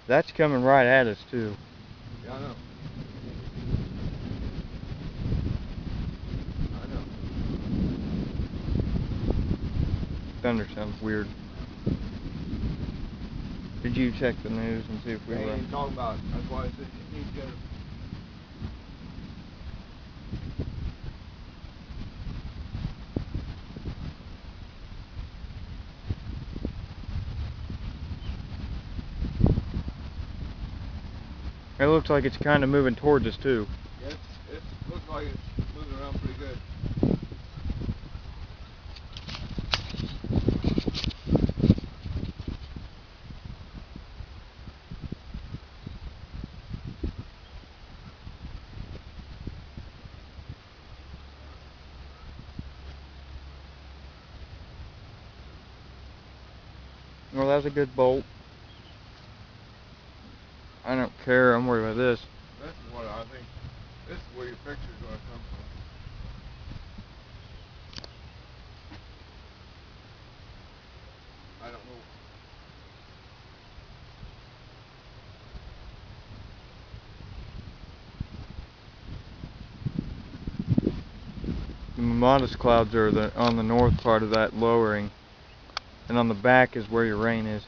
That's coming right at us too. Yeah, I know. I know. Thunder sounds weird. Did you check the news and see if we They were? ain't talking about it. That's why I said you need to. It looks like it's kind of moving towards us too. Yes, it looks like it's moving around pretty good. Well, that's a good bolt. I don't care. I'm worried about this. This is what I think. This is where your picture's going to come from. I don't know. The modest clouds are on the north part of that lowering, and on the back is where your rain is.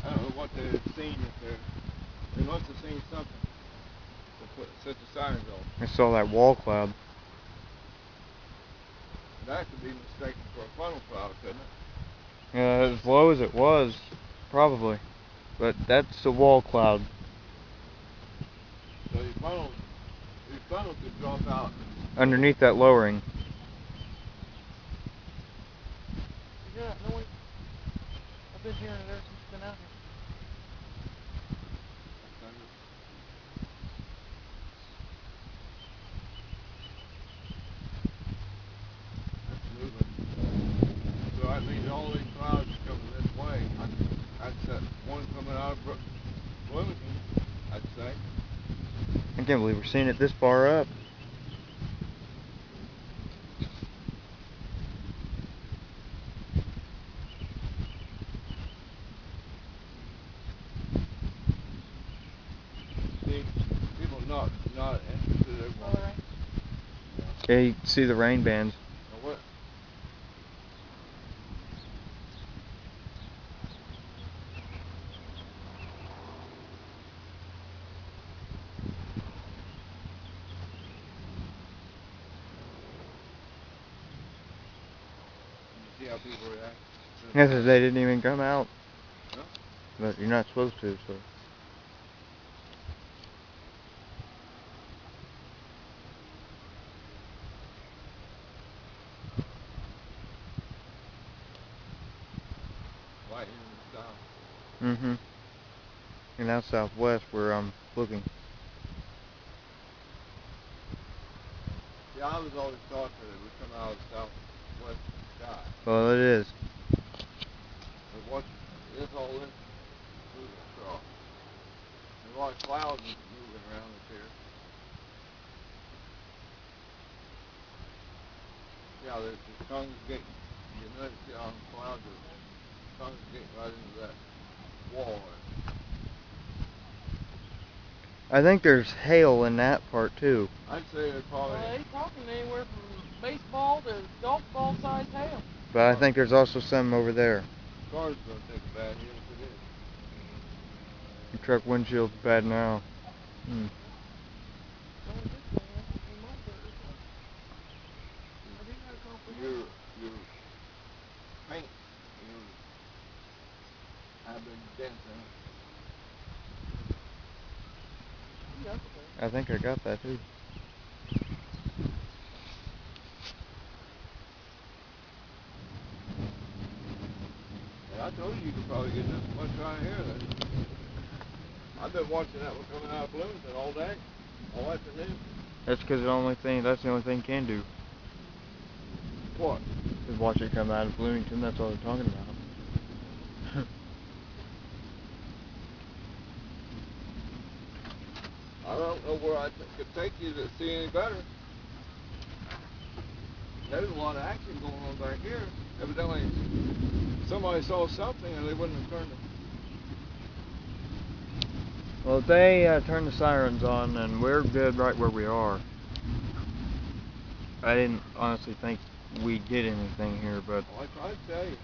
I don't know what they've seen. They must have seen something to set the sirens off. I saw that wall cloud. That could be mistaken for a funnel cloud, couldn't it? Yeah, as low as it was, probably. But that's a wall cloud. So your funnel could drop out. Underneath that lowering. Yeah, no way. I've been hearing it ever since you've been out here. That's moving. So that means all these clouds coming this way. I'd set one coming out of Bloomington, I'd say. I can't believe we're seeing it this far up. See, people not interested in All right. Yeah, you can see the rain bands. Now what? You see how people react? Yes, they didn't even come out. No? But you're not supposed to, so. Lightning in the south. Mm-hmm. And now southwest where I'm looking. Yeah, I was always thought that it would come out of the southwest sky. Well, it is. But what is all this moving across? There's a lot of clouds moving around this here. Yeah, there's the congregating. You notice how the clouds are congregating right into that wall. I think there's hail in that part too. I'd say they're probably. Well, they talking anywhere from baseball to golf ball sized hail. But I think there's also some over there. Car's gonna take a bad hit if it is. Your truck windshield's bad now. Your paint, I've been dancing. I think I got that too. Yeah, I told you could probably get this much right here. I've been watching that one coming out of Bloomington all day, all afternoon. That's because that's the only thing can do. What? Is watch it come out of Bloomington. That's all they're talking about. I don't know where I could take you to see any better. There's a lot of action going on back here. Evidently, somebody saw something and they wouldn't have turned Well, they turned the sirens on, and we're good right where we are. I didn't honestly think we did anything here, but Well, I tried to tell you. You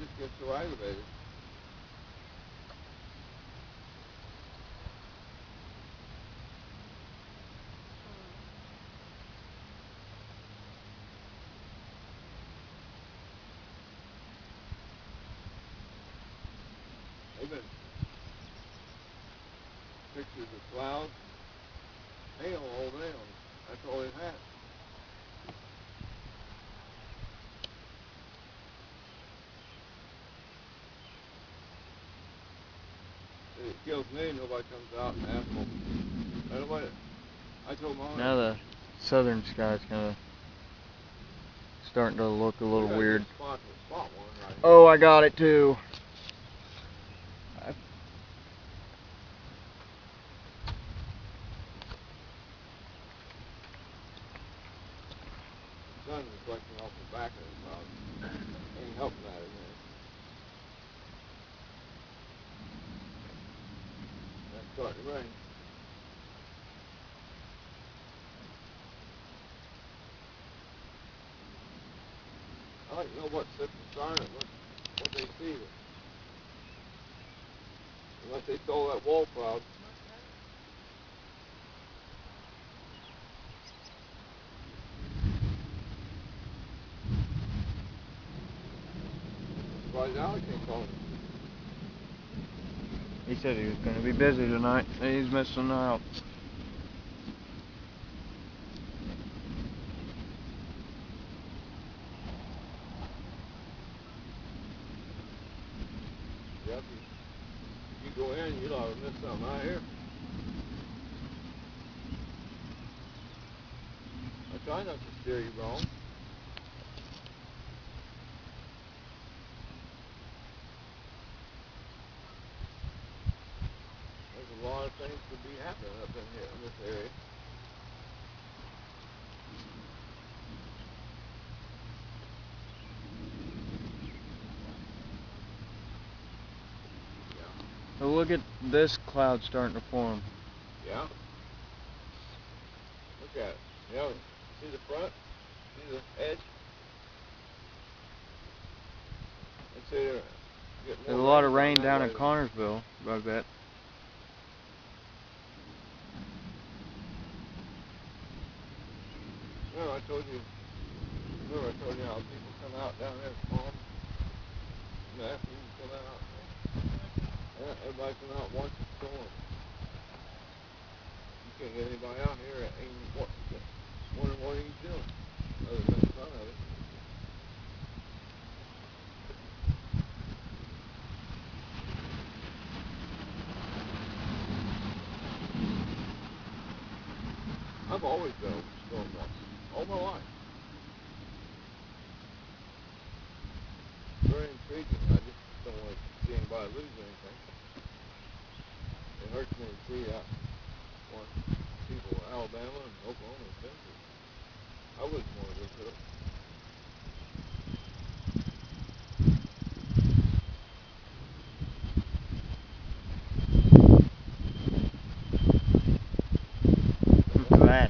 just get so aggravated. They've been pictures of clouds, hail all day on. That's all they've had. It kills me. Nobody comes out and asks them. Nobody. I told mom. now the southern sky's kind of starting to look a little weird. Spot one right here. Oh, I got it too. The sun is reflecting off the back of the cloud. Ain't helping that, is it? That's starting to rain. I like to know what sits inside it, what they see. Unless they stole that wall cloud. Right now, I can't call him. He said he was going to be busy tonight. He's missing out. Yep, you go in, you'll have missed something right here. I try not to steer you wrong. There's a lot of things to be happening up in here in this area. So look at this cloud starting to form. Yeah. Look at it. Yeah. See the front? See the edge? Let's see there. There's a lot of rain down in Connorsville, I bet. Remember I told you how people come out down there and farm? And after you come out, everybody come out once it's storm. You can't get anybody out here that ain't wondering what he's doing, other than making fun of it. I've always been a storm watcher, all my life. Very intriguing. I just don't want to see anybody lose anything. It hurts me to see what people in Alabama and Oklahoma have been through. I wouldn't want to go through it. Look at that.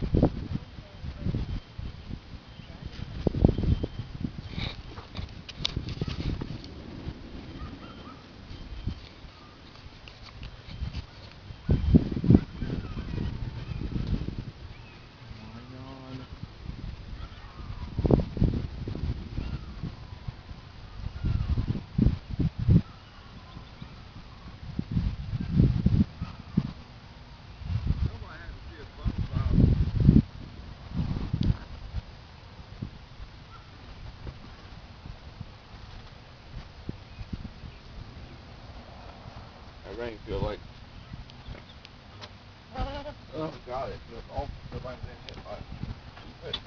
That rain feels like, oh God, it feels awful. Nobody's been hit by it.